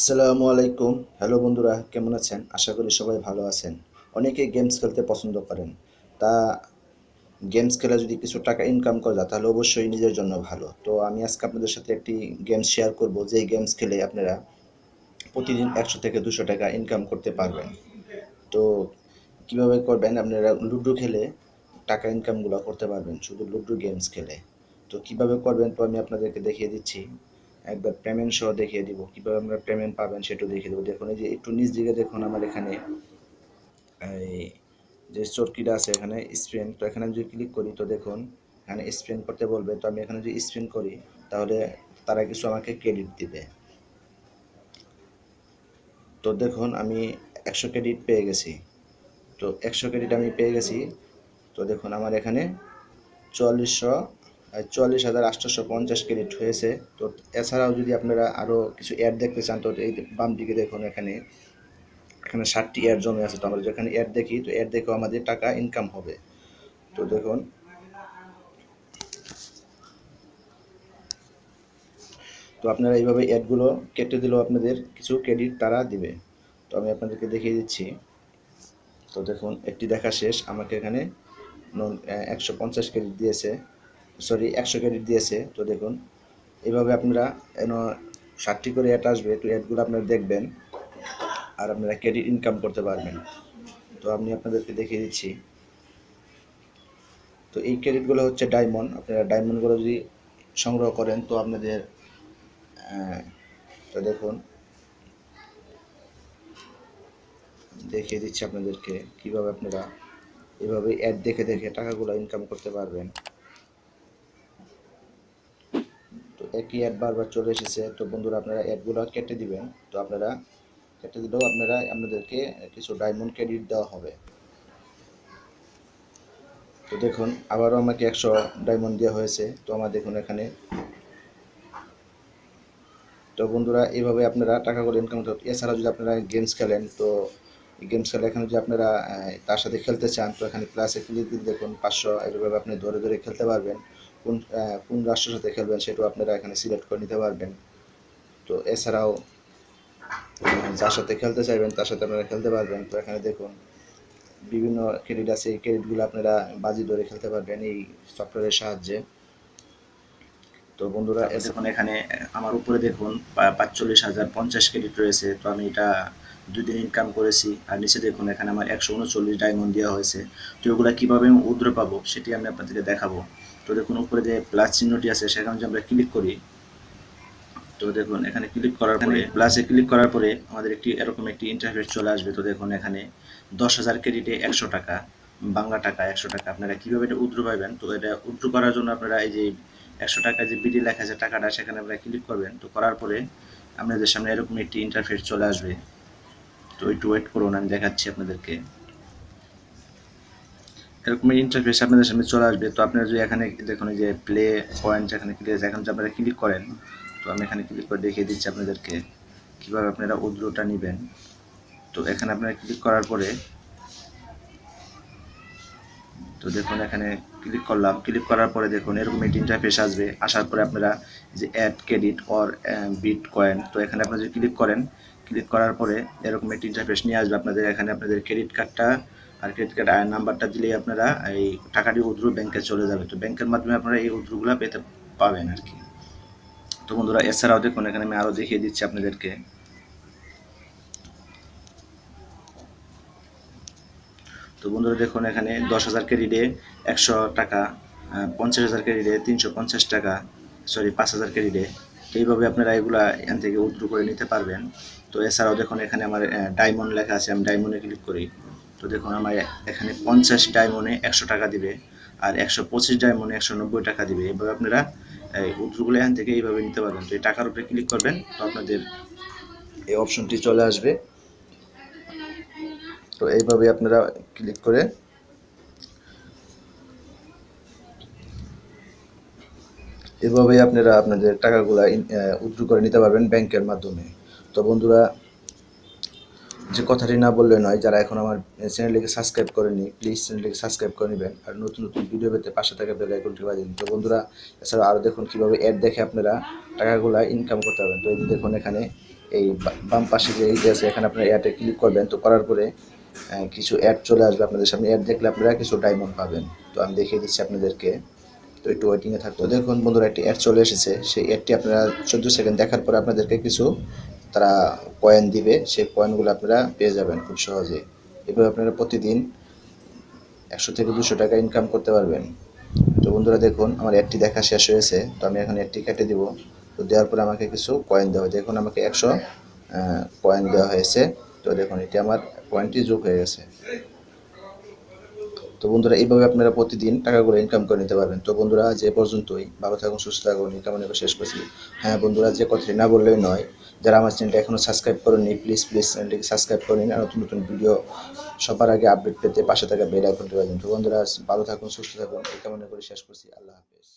আসসালামু আলাইকুম। হ্যালো বন্ধুরা, কেমন আছেন? আশা করি সবাই ভালো আছেন। অনেকেই গেমস খেলতে পছন্দ করেন। তা গেমস খেলে যদি কিছু টাকা ইনকাম করা যায় তাহলে অবশ্যই নিজের জন্য ভালো। তো আমি আজকে আপনাদের সাথে একটি গেমস শেয়ার করব, যেই গেমস খেলে আপনারা প্রতিদিন 100 থেকে 200 টাকা ইনকাম করতে পারবেন। তো কিভাবে করবেন? আপনারা লুডো খেলে টাকা ইনকামগুলো করতে পারবেন, শুধু লুডো গেমস খেলে। তো কিভাবে করবেন তো আমি আপনাদেরকে দেখিয়ে দিচ্ছি। একবার পেমেন্ট সহ দেখিয়ে দিব, কিভাবে আপনারা পেমেন্ট পাবেন সেটাও দেখিয়ে দেবো। দেখুন, এই যে একটু নিচ দিকে দেখুন, আমার এখানে এই যে চরকিটা আছে এখানে স্পিন, তো এখানে আমি যদি ক্লিক করি তো দেখুন এখানে স্পিন করতে বলবে। তো আমি এখানে যদি স্পিন করি তাহলে তারা কিছু আমাকে ক্রেডিট দিবে। তো দেখুন আমি 100 ক্রেডিট পেয়ে গেছি। তো 100 ক্রেডিট আমি পেয়ে গেছি। তো দেখুন আমার এখানে 44,850 ক্রেডিট হয়েছে। তো এছাড়াও যদি আপনারা আরও কিছু অ্যাড দেখতে চান তো এই বাম দিকে দেখুন, এখানে এখানে 60টি অ্যাড জমে আছে। তো আমরা যেখানে অ্যাড দেখি তো অ্যাড দেখেও আমাদের টাকা ইনকাম হবে। তো দেখুন, তো আপনারা এইভাবে অ্যাডগুলো কেটে দিলেও আপনাদের কিছু ক্রেডিট তারা দিবে। তো আমি আপনাদেরকে দেখিয়ে দিচ্ছি। তো দেখুন, একটি দেখা শেষ, আমাকে এখানে 150 ক্রেডিট দিয়েছে, সরি 100 ক্রেডিট দিয়েছে। তো দেখুন এইভাবে আপনারা 60টি করে অ্যাড আসবে, তো অ্যাডগুলো আপনারা দেখবেন আর আপনারা ক্রেডিট ইনকাম করতে পারবেন। তো আমি আপনাদেরকে দেখিয়ে দিচ্ছি। তো এই ক্রেডিটগুলো হচ্ছে ডায়মন্ড। আপনারা ডায়মন্ডগুলো যদি সংগ্রহ করেন তো আপনাদের তো দেখুন দেখিয়ে দিচ্ছি আপনাদেরকে কিভাবে আপনারা এভাবে অ্যাড দেখে দেখে টাকাগুলো ইনকাম করতে পারবেন। তো একই অ্যাড বারবার চলে এসেছে। তো বন্ধুরা আপনারা অ্যাডগুলো কেটে দিবেন। তো আপনারা কেটে দিলেও আপনাদেরকে কিছু ডায়মন্ড ক্রেডিট দেওয়া হবে। তো দেখুন আবারও আমাকে 100 ডায়মন্ড দেওয়া হয়েছে। তো আমার দেখুন এখানে। তো বন্ধুরা এইভাবে আপনারা টাকাগুলো ইনকাম করতে। এছাড়াও যদি আপনারা গেমস খেলেন তো গেমস খেলে এখানে যদি আপনারা তার সাথে খেলতে চান তো এখানে প্লাসে ক্লিক দিলে দেখুন 500, এইভাবে আপনি ধরে ধরে খেলতে পারবেন। কোন রাষ্ট্রের সাথে খেলবেন সেটাও আপনারা এখানে সিলেক্ট করে নিতে পারবেন। তো এছাড়াও যার সাথে খেলতে চাইবেন তার সাথে আপনারা খেলতে পারবেন। তো এখানে দেখুন বিভিন্ন ক্রেডিট আছে, এই ক্রেডিটগুলো আপনারা বাজি ধরে খেলতে পারবেন এই সফটওয়্যারের সাহায্যে। তো বন্ধুরা দেখুন এখানে আমার উপরে দেখুন 45,050 ক্রেডিট রয়েছে। তো আমি এটা 2 দিন ইনকাম করেছি। আর নিচে দেখুন এখানে আমার 139 ডায়মন্ড দেওয়া হয়েছে। তো এগুলো কীভাবে আমি উদ্র পাবো সেটি আমি আপনাদেরকে দেখাবো। তো দেখুন উপরে যে প্লাস চিহ্নটি আছে সেখানে যদি আমরা ক্লিক করি তো দেখুন এখানে ক্লিক করার পরে প্লাসে ক্লিক করার পরে আমাদের এরকম একটি ইন্টারফেস চলে আসবে। তো দেখুন এখানে 10,000 ক্রেডিটে 100 টাকা, বাংলা টাকা 100 টাকা। আপনারা কীভাবে এটা উইথড্র পাবেন? তো এটা উইথড্র করার জন্য আপনারা এই যে 100 টাকা যে বিডি লেখা আছে টাকাটা, সেখানে আপনারা ক্লিক করবেন। তো করার পরে আপনাদের সামনে এরকম একটি ইন্টারফেস চলে আসবে। তো একটু ওয়েট করুন, আমি দেখাচ্ছি আপনাদেরকে। এরকম ইন্টারফেস আপনাদের সামনে চলে আসবে। তো আপনারা যদি এখানে দেখুন এই যে প্লে পয়েন্ট এখানে ক্লিক আছে, এখন যদি আপনারা ক্লিক করেন তো আমি এখানে ক্লিক করে দেখিয়ে দিচ্ছি আপনাদেরকে কীভাবে আপনারা উইথড্রটা নেবেন। তো এখানে আপনারা ক্লিক করার পরে তো দেখুন এখানে ক্লিক করলাম। ক্লিক করার পরে দেখুন এরকম একটি ইন্টারফেস আসবে। আসার পরে আপনারা যে add credit or bitcoin, তো এখানে আপনারা যদি ক্লিক করেন, ক্লিক করার পরে এরকম একটি ইন্টারফেস নিয়ে আসবে আপনাদের। এখানে আপনাদের ক্রেডিট কার্ডটা আর ক্রেডিট কার্ড নাম্বারটা দিলেই আপনারা এই টাকাটি উইথড্র ব্যাংকে চলে যাবে। তো ব্যাংকের মাধ্যমে আপনারা এই উইথড্রগুলো পাবেন আর কি। তো বন্ধুরা এছাড়াও দেখুন এখানে আমি আরও দেখিয়ে দিচ্ছি আপনাদেরকে। তো বন্ধুরা দেখুন এখানে 10,000 ক্রেডিটে 100 টাকা, 50,000 ক্রেডিটে 350 টাকা, সরি 5,000 ক্রেডিটে। তো এইভাবে আপনারা এগুলা এখান থেকে উইথড্র করে নিতে পারবেন। তো এছাড়াও দেখুন এখানে আমার ডায়মন্ড লেখা আছে, আমি ডায়মন্ডে ক্লিক করি। তো দেখুন আমার এখানে 50 ডায়মন্ডে 100 টাকা দিবে, আর 125 ডায়মন্ডে 190 টাকা দিবে। এভাবে আপনারা এই উইথড্রগুলো এখান থেকে এইভাবে নিতে পারবেন। তো এই টাকার উপরে ক্লিক করবেন তো আপনাদের এই অপশনটি চলে আসবে। তো এইভাবে আপনারা ক্লিক করে এভাবেই আপনারা আপনাদের টাকাগুলা উইথড্র করে নিতে পারবেন ব্যাংকের মাধ্যমে। তো বন্ধুরা যে কথাটি না বললে নয়, যারা এখন আমার চ্যানেলটিকে সাবস্ক্রাইব করেনি প্লিজ চ্যানেলটিকে সাবস্ক্রাইব করে নেবেন। আর নতুন নতুন ভিডিও পেতে পাশে থাকা বেল আইকনটি বাজিয়ে দিন। তো বন্ধুরা এছাড়াও আরও দেখুন কীভাবে অ্যাড দেখে আপনারা টাকাগুলা ইনকাম করতে পারবেন। তো এই যে দেখুন এখানে এই বাম পাশে যে এইটা আছে এখানে আপনারা অ্যাডে ক্লিক করবেন। তো করার পরে কিছু অ্যাড চলে আসবে আপনাদের সামনে। অ্যাড দেখলে আপনারা কিছু ডায়মন্ড পাবেন। তো আমি দেখিয়ে দিচ্ছি আপনাদেরকে। তো একটু ওয়েটিংয়ে থাকতো। দেখুন বন্ধুরা, একটি অ্যাড চলে এসেছে। সেই অ্যাডটি আপনারা 14 সেকেন্ড দেখার পরে আপনাদেরকে কিছু তারা কয়েন দিবে। সেই কয়েনগুলো আপনারা পেয়ে যাবেন খুব সহজে। এভাবে আপনারা প্রতিদিন 100 থেকে 200 টাকা ইনকাম করতে পারবেন। তো বন্ধুরা দেখুন, আমার অ্যাডটি দেখা শেষ হয়েছে। তো আমি এখন অ্যাডটি কেটে দিব। তো দেওয়ার পরে আমাকে কিছু কয়েন দেওয়া হয়। দেখুন আমাকে 100 কয়েন দেওয়া হয়েছে। তো দেখুন এটি আমার পয়েন্টটি যোগ হয়ে গেছে। তো বন্ধুরা এইভাবে আপনারা প্রতিদিন টাকাগুলো ইনকাম করে নিতে পারবেন। তো বন্ধুরা যে পর্যন্তই, ভালো থাকুন, সুস্থ থাকুন, এই কামনা করে শেষ করছি। হ্যাঁ বন্ধুরা, যে কথাটি না বললেই নয়, যারা আমার চ্যানেলটা এখনও সাবস্ক্রাইব করেননি প্লিজ চ্যানেলটিকে সাবস্ক্রাইব করে নিন। আর নতুন নতুন ভিডিও সবার আগে আপডেট পেতে পাশে থাকা বেল আইকনটি বাজান। তো বন্ধুরা ভালো থাকুন, সুস্থ থাকুন, এই কামনা করে শেষ করছি। আল্লাহ হাফেজ।